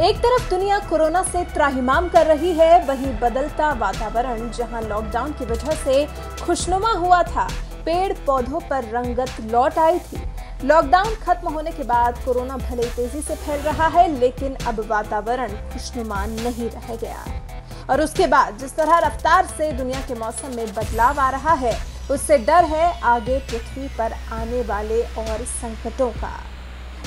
एक तरफ दुनिया कोरोना से त्राहिमाम कर रही है, वहीं बदलता वातावरण जहां लॉकडाउन की वजह से खुशनुमा हुआ था, पेड़ पौधों पर रंगत लौट आई थी। लॉकडाउन खत्म होने के बाद कोरोना भले तेजी से फैल रहा है, लेकिन अब वातावरण खुशनुमा नहीं रह गया। और उसके बाद जिस तरह रफ्तार से दुनिया के मौसम में बदलाव आ रहा है, उससे डर है आगे पृथ्वी पर आने वाले और संकटों का।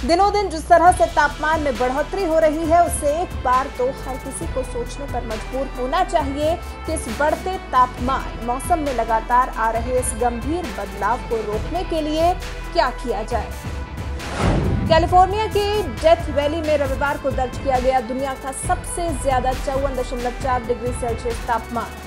दिनों दिन जिस तरह से तापमान में बढ़ोतरी हो रही है, उससे एक बार तो हर किसी को सोचने पर मजबूर होना चाहिए कि इस बढ़ते तापमान मौसम में लगातार आ रहे इस गंभीर बदलाव को रोकने के लिए क्या किया जाए। कैलिफोर्निया की डेथ वैली में रविवार को दर्ज किया गया दुनिया का सबसे ज्यादा 54.4 डिग्री सेल्सियस तापमान।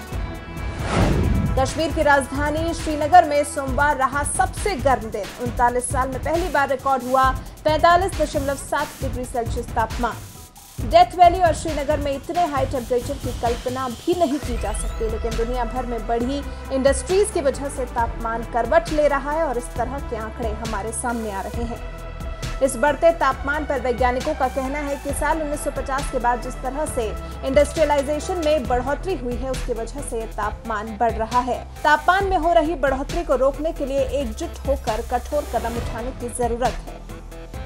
कश्मीर की राजधानी श्रीनगर में सोमवार रहा सबसे गर्म दिन। 39 साल में पहली बार रिकॉर्ड हुआ 45.7 डिग्री सेल्सियस तापमान। डेथ वैली और श्रीनगर में इतने हाई टेम्परेचर की कल्पना भी नहीं की जा सकती, लेकिन दुनिया भर में बढ़ी इंडस्ट्रीज की वजह से तापमान करवट ले रहा है और इस तरह के आंकड़े हमारे सामने आ रहे हैं। इस बढ़ते तापमान पर वैज्ञानिकों का कहना है कि साल 1950 के बाद जिस तरह से इंडस्ट्रियलाइजेशन में बढ़ोतरी हुई है, उसकी वजह से तापमान बढ़ रहा है। तापमान में हो रही बढ़ोतरी को रोकने के लिए एकजुट होकर कठोर कदम उठाने की जरूरत है।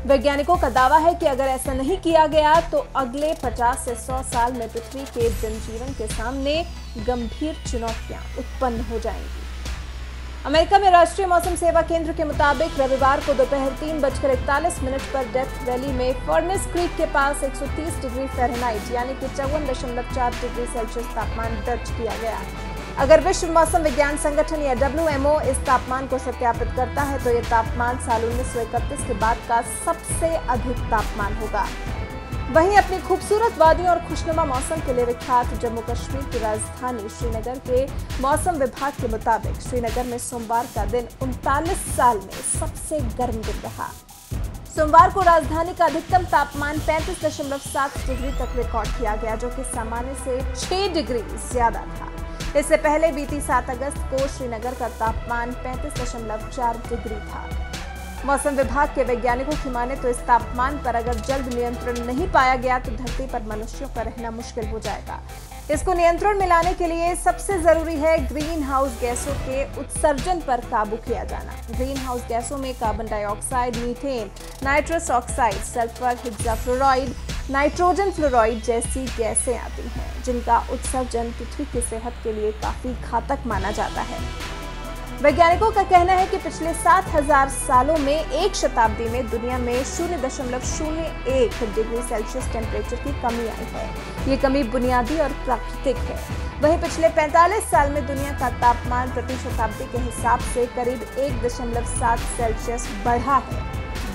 वैज्ञानिकों का दावा है कि अगर ऐसा नहीं किया गया तो अगले 50 से 100 साल में पृथ्वी के जनजीवन के सामने गंभीर चुनौतियां उत्पन्न हो जाएंगी। अमेरिका में राष्ट्रीय मौसम सेवा केंद्र के मुताबिक रविवार को दोपहर 3:41 पर डेथ वैली में फर्नेस क्रीक के पास 130 डिग्री फ़ारेनहाइट यानी कि 54.4 डिग्री सेल्सियस तापमान दर्ज किया गया। अगर विश्व मौसम विज्ञान संगठन या WMO इस तापमान को सत्यापित करता है तो यह तापमान साल 1931 के बाद का सबसे अधिक तापमान होगा। वहीं अपनी खूबसूरत वादियों और खुशनुमा मौसम के लिए विख्यात जम्मू कश्मीर की राजधानी श्रीनगर के मौसम विभाग के मुताबिक श्रीनगर में सोमवार का दिन 39 साल में सबसे गर्म दिन रहा। सोमवार को राजधानी का अधिकतम तापमान 35.7 डिग्री तक रिकॉर्ड किया गया, जो कि सामान्य से 6 डिग्री ज्यादा था। इससे पहले बीती 7 अगस्त को श्रीनगर का तापमान 35.4 डिग्री था। मौसम विभाग के वैज्ञानिकों की माने तो इस तापमान पर अगर जल्द नियंत्रण नहीं पाया गया तो धरती पर मनुष्यों का रहना मुश्किल हो जाएगा। इसको नियंत्रण में लाने के लिए सबसे जरूरी है ग्रीन हाउस गैसों के उत्सर्जन पर काबू किया जाना। ग्रीन हाउस गैसों में carbon dioxide, methane, nitrous oxide, sulphur, hexafluoride, nitrogen fluoride जैसी गैसें आती हैं, जिनका उत्सर्जन पृथ्वी की सेहत के लिए काफी घातक माना जाता है। वैज्ञानिकों का कहना है कि पिछले 7000 सालों में एक शताब्दी में दुनिया में 0.01 डिग्री सेल्सियस टेम्परेचर की कमी आई है। ये कमी बुनियादी और प्राकृतिक है। वहीं पिछले 45 साल में दुनिया का तापमान प्रति शताब्दी के हिसाब से करीब 1.7 सेल्सियस बढ़ा है।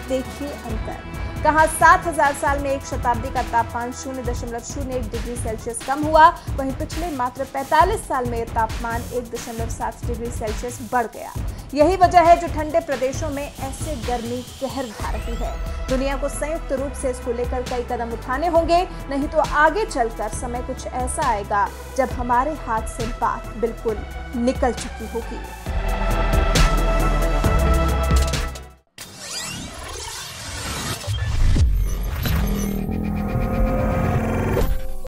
देखिए अंतर। कहा 7000 साल में एक शताब्दी का तापमान 0.01 डिग्री सेल्सियस कम हुआ, वहीं पिछले मात्र 45 साल में तापमान 1.7 डिग्री सेल्सियस बढ़ गया। यही वजह है जो ठंडे प्रदेशों में ऐसे गर्मी कहर ढा रही है। दुनिया को संयुक्त रूप से इसको लेकर कई कदम उठाने होंगे, नहीं तो आगे चलकर समय कुछ ऐसा आएगा जब हमारे हाथ से बात बिल्कुल निकल चुकी होगी।